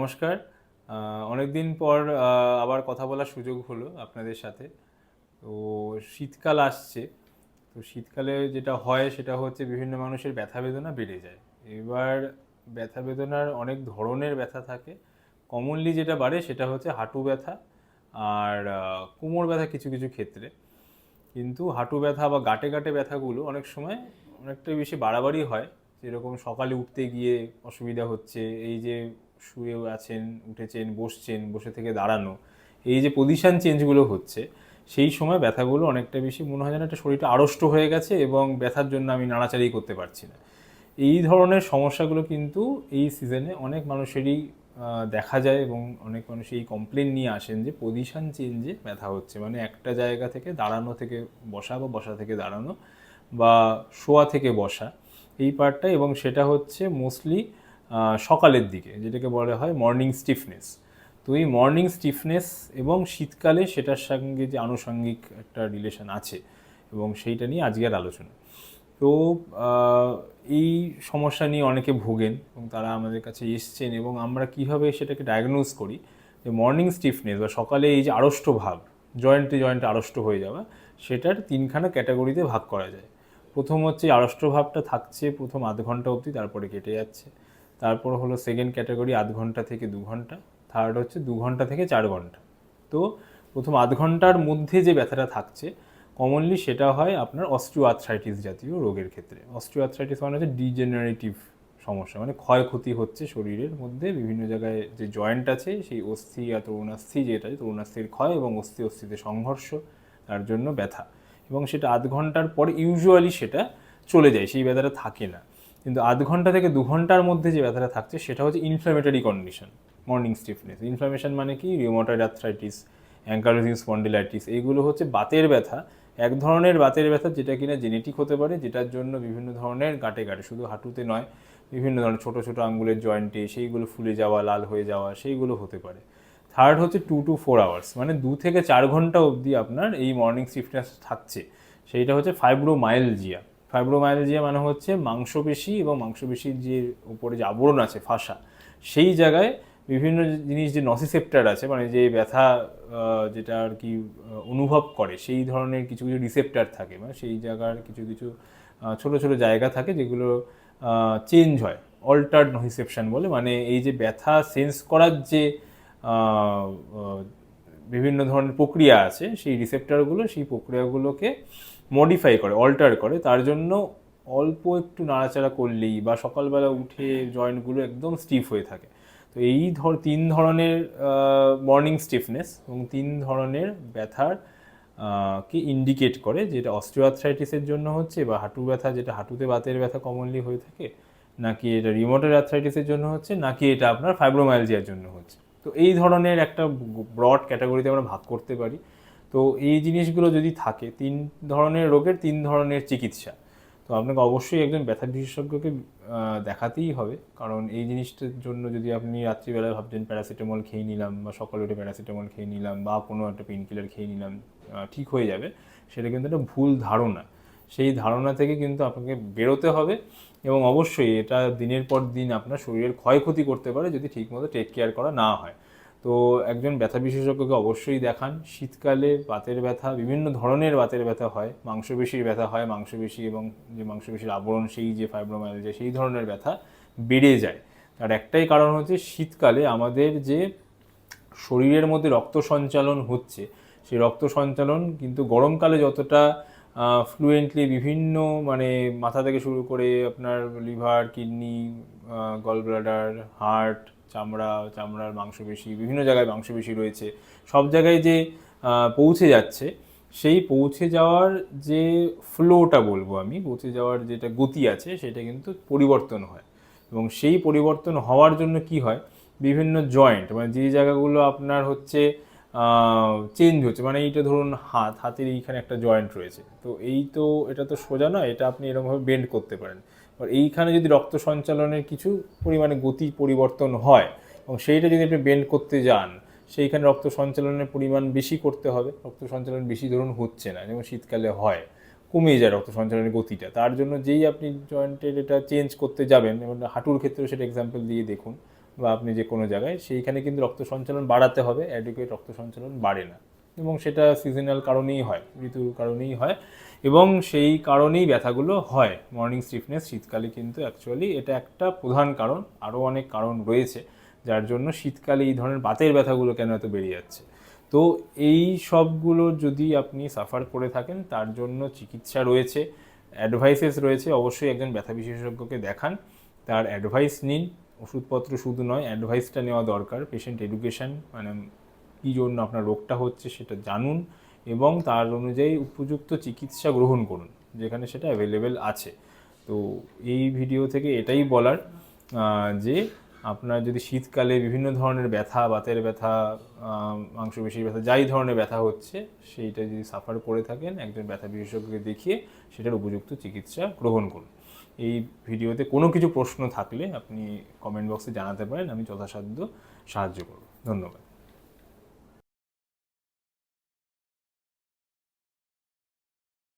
নমস্কার। অনেক দিন পর আবার কথা বলার সুযোগ হলো আপনাদের সাথে। তো শীতকাল আসছে। তো শীতকালে যেটা হয় সেটা হচ্ছে বিভিন্ন মানুষের ব্যথা বেদনা বেড়ে যায়। এবার ব্যথা বেদনার অনেক ধরনের ব্যথা থাকে। কমনলি যেটা বাড়ে সেটা হচ্ছে হাঁটু ব্যথা আর কোমর ব্যথা কিছু কিছু ক্ষেত্রে। কিন্তু হাঁটু ব্যথা বা গাঁটে গাঁটে ব্যথাগুলো অনেক সময় অনেকটাই বেশি বাড়াবাড়ি হয়। যেরকম সকালে উঠতে গিয়ে অসুবিধা হচ্ছে, এই যে শুয়ে আছেন, উঠেছেন, বসছেন, বসে থেকে দাঁড়ানো, এই যে পজিশন চেঞ্জগুলো হচ্ছে, সেই সময় ব্যথাগুলো অনেকটা বেশি মনে হয় যেন একটা শরীরটা আড়ষ্ট হয়ে গেছে এবং ব্যথার জন্য আমি নাড়াচাড়ি করতে পারছি না। এই ধরনের সমস্যাগুলো কিন্তু এই সিজনে অনেক মানুষেরই দেখা যায় এবং অনেক মানুষ এই কমপ্লেন নিয়ে আসেন যে পজিশন চেঞ্জে ব্যথা হচ্ছে, মানে একটা জায়গা থেকে দাঁড়ানো থেকে বসা বা বসা থেকে দাঁড়ানো বা শোয়া থেকে বসা, এই পার্টটা, এবং সেটা হচ্ছে মোস্টলি সকালের দিকে, যেটাকে বলা হয় মর্নিং স্টিফনেস। তো এই মর্নিং স্টিফনেস এবং শীতকালে সেটার সঙ্গে যে আনুষঙ্গিক একটা রিলেশন আছে, এবং সেইটা নিয়ে আজকের আলোচনা। তো এই সমস্যা নিয়ে অনেকে ভোগেন এবং তারা আমাদের কাছে এসছেন, এবং আমরা কিভাবে সেটাকে ডায়াগনোজ করি যে মর্নিং স্টিফনেস বা সকালে এই যে আড়ষ্ট ভাব, জয়েন্টে জয়েন্টে আড়ষ্ট হয়ে যাওয়া, সেটার তিনখানা ক্যাটাগরিতে ভাগ করা যায়। প্রথম হচ্ছে আড়ষ্ট ভাবটা থাকছে প্রথম আধ ঘন্টা অবধি, তারপরে কেটে যাচ্ছে। তারপর হলো সেকেন্ড ক্যাটাগরি আধ ঘন্টা থেকে 2 ঘন্টা। থার্ড হচ্ছে 2 ঘন্টা থেকে 4 ঘন্টা। তো প্রথম আধ ঘন্টার মধ্যে যে ব্যথাটা থাকছে, কমনলি সেটা হয় আপনার অস্টিওআর্থ্রাইটিস জাতীয় রোগের ক্ষেত্রে। অস্টিওআর্থ্রাইটিস মানে হচ্ছে ডিজেনারেটিভ সমস্যা, মানে ক্ষয়ক্ষতি হচ্ছে শরীরের মধ্যে বিভিন্ন জায়গায় যে জয়েন্ট আছে, সেই অস্থি আর তরুণাস্থি, যেটা তরুণাস্থির ক্ষয় এবং অস্থি অস্থিতে সংঘর্ষ, তার জন্য ব্যথা। এবং সেটা আধ ঘন্টার পর ইউজুয়ালি সেটা চলে যায়, সেই ব্যথাটা থাকে না। কিন্তু আধ ঘন্টা থেকে 2 ঘন্টার মধ্যে যে ব্যথাটা থাকছে সেটা হচ্ছে inflammatory condition, morning stiffness. Inflammation মানে কি? রিউমাটয়েড আর্থ্রাইটিস, অ্যাঙ্কাইলোজিং স্পন্ডিলাইটিস, এইগুলো হচ্ছে বাতের ব্যথা। এক ধরনের বাতের ব্যথা যেটা কিনা জেনেটিক হতে পারে, যেটার জন্য বিভিন্ন ধরনের গাঁটে গাঁটে, শুধু হাঁটুতে নয়, বিভিন্ন ধরনের ছোটো ছোটো আঙ্গুলের জয়েন্টে সেইগুলো ফুলে যাওয়া, লাল হয়ে যাওয়া, সেইগুলো হতে পারে। থার্ড হচ্ছে 2 to 4 আওয়ার্স, মানে 2 থেকে 4 ঘন্টা অবধি আপনার এই মর্নিং স্টিফনেস থাকছে, সেইটা হচ্ছে ফাইব্রোমাইলজিয়া। ফাইব্রোমাইলজিয়া মানে হচ্ছে মাংসপেশি এবং মাংসপেশির যে উপরে যে আবরণ আছে, ফাঁসা, সেই জায়গায় বিভিন্ন জিনিস, যে নসিসেপ্টার আছে, মানে যে ব্যথা যেটা আর কি অনুভব করে, সেই ধরনের কিছু কিছু রিসেপ্টার থাকে, মানে সেই জায়গার কিছু কিছু ছোটো ছোটো জায়গা থাকে যেগুলো চেঞ্জ হয়, অল্টার্ড নসিসেপশন বলে। মানে এই যে ব্যথা সেন্স করার যে বিভিন্ন ধরনের প্রক্রিয়া আছে, সেই রিসেপ্টারগুলো সেই প্রক্রিয়াগুলোকে মডিফাই করে, অল্টার করে। তার জন্য অল্প একটু নাড়াচাড়া করলেই বা সকালবেলা উঠে জয়েন্টগুলো একদম স্টিফ হয়ে থাকে। তো এই 3 ধরনের মর্নিং স্টিফনেস এবং 3 ধরনের ব্যথার কি ইন্ডিকেট করে, যেটা অস্টিওআর্থ্রাইটিসের জন্য হচ্ছে, বা হাঁটু ব্যথা, যেটা হাঁটুতে বাতের ব্যথা কমনলি হয়ে থাকে, নাকি এটা রিউমাটয়েড আর্থ্রাইটিসের জন্য হচ্ছে, নাকি এটা আপনার ফাইব্রোমাইলজিয়ার জন্য হচ্ছে। তো এই ধরনের একটা ব্রড ক্যাটাগরিতে আমরা ভাগ করতে পারি। তো এই জিনিসগুলো যদি থাকে, 3 ধরনের রোগের 3 ধরনের চিকিৎসা, তো আপনাকে অবশ্যই একজন ব্যথা বিশেষজ্ঞকে দেখাতেই হবে। কারণ এই জিনিসটার জন্য যদি আপনি রাত্রিবেলায় ভাবছেন প্যারাসিটামল খেয়ে নিলাম, বা সকালে উঠে প্যারাসিটামল খেয়ে নিলাম, বা কোনো একটা পেন কিলার খেয়ে নিলাম, ঠিক হয়ে যাবে, সেটা কিন্তু একটা ভুল ধারণা। সেই ধারণা থেকে কিন্তু আপনাকে বেরোতে হবে, এবং অবশ্যই এটা দিনের পর দিন আপনার শরীরের ক্ষয়ক্ষতি করতে পারে যদি ঠিকমতো টেক কেয়ার করা না হয়। তো একজন ব্যথা বিশেষজ্ঞকে অবশ্যই দেখান। শীতকালে বাতের ব্যথা, বিভিন্ন ধরনের বাতের ব্যথা হয়, মাংসপেশির ব্যথা হয়, মাংসপেশি এবং যে মাংসপেশির আবরণ, সেই যে ফাইব্রোমাইলজিয়া, সেই ধরনের ব্যথা বেড়ে যায়। তার একটাই কারণ হচ্ছে শীতকালে আমাদের যে শরীরের মধ্যে রক্ত সঞ্চালন হচ্ছে, সেই রক্ত সঞ্চালন কিন্তু গরমকালে যতটা ফ্লুয়েন্টলি বিভিন্ন, মানে মাথা থেকে শুরু করে আপনার liver, kidney, gall bladder, heart, চামড়া, চামড়ার মাংসপেশি, বিভিন্ন জায়গায় মাংসপেশি রয়েছে, সব জায়গায় যে পৌঁছে যাচ্ছে, সেই পৌঁছে যাওয়ার যে ফ্লোটা বলবো আমি, পৌঁছে যাওয়ার যেটা গতি আছে, সেটা কিন্তু পরিবর্তন হয়। এবং সেই পরিবর্তন হওয়ার জন্য কি হয়, বিভিন্ন জয়েন্ট, মানে যে জায়গাগুলো আপনার হচ্ছে চেঞ্জ হচ্ছে, মানে এইটা ধরুন হাতের এইখানে একটা জয়েন্ট রয়েছে, তো এই তো এটা তো সোজা নয়, এটা আপনি এরকমভাবে বেন্ড করতে পারেন। আর এইখানে যদি রক্ত সঞ্চালনের কিছু পরিমাণে গতি পরিবর্তন হয়, এবং সেইটা যদি আপনি বেন্ড করতে যান, সেইখানে রক্ত সঞ্চালনের পরিমাণ বেশি করতে হবে। রক্ত সঞ্চালন বেশি ধরুন হচ্ছে না, যেমন শীতকালে হয়, কমে যায় রক্ত সঞ্চালনের গতিটা, তার জন্য যেই আপনি জয়েন্টের এটা চেঞ্জ করতে যাবেন, এবং হাঁটুর ক্ষেত্রেও সেটা এক্সাম্পল দিয়ে দেখুন, বা আপনি যে কোনো জায়গায়, সেইখানে কিন্তু রক্ত সঞ্চালন বাড়াতে হবে, অ্যাডিকুয়েট রক্ত সঞ্চালন বাড়ে না, এবং সেটা সিজনাল কারণেই হয়, ঋতুর কারণেই হয়, এবং সেই কারণেই ব্যথাগুলো হয়। মর্নিং স্টিফনেস শীতকালে কিন্তু অ্যাকচুয়ালি এটা একটা প্রধান কারণ, আরও অনেক কারণ রয়েছে যার জন্য শীতকালে এই ধরনের বাতের ব্যথাগুলো কেন এত বেড়ে যাচ্ছে। তো এই সবগুলো যদি আপনি সাফার করে থাকেন, তার জন্য চিকিৎসা রয়েছে, অ্যাডভাইসেস রয়েছে, অবশ্যই একজন ব্যথা বিশেষজ্ঞকে দেখান, তার অ্যাডভাইস নিন। ওষুধপত্র শুধু নয়, অ্যাডভাইসটা নেওয়া দরকার, পেশেন্ট এডুকেশন, মানে কী জন্য আপনার রোগটা হচ্ছে সেটা জানুন এবং তার অনুযায়ী উপযুক্ত চিকিৎসা গ্রহণ করুন যেখানে সেটা অ্যাভেলেবেল আছে। তো এই ভিডিও থেকে এটাই বলার যে আপনার যদি শীতকালে বিভিন্ন ধরনের ব্যথা, বাতের ব্যথা, মাংসপেশির ব্যথা, যাই ধরনের ব্যথা হচ্ছে সেইটা যদি সাফার করে থাকেন, একজন ব্যথা বিশেষজ্ঞকে দেখিয়ে সেটার উপযুক্ত চিকিৎসা গ্রহণ করুন। এই ভিডিওতে কোনো কিছু প্রশ্ন থাকলে আপনি কমেন্ট বক্সে জানাতে পারেন, আমি যথাসাধ্য সাহায্য করব। ধন্যবাদ।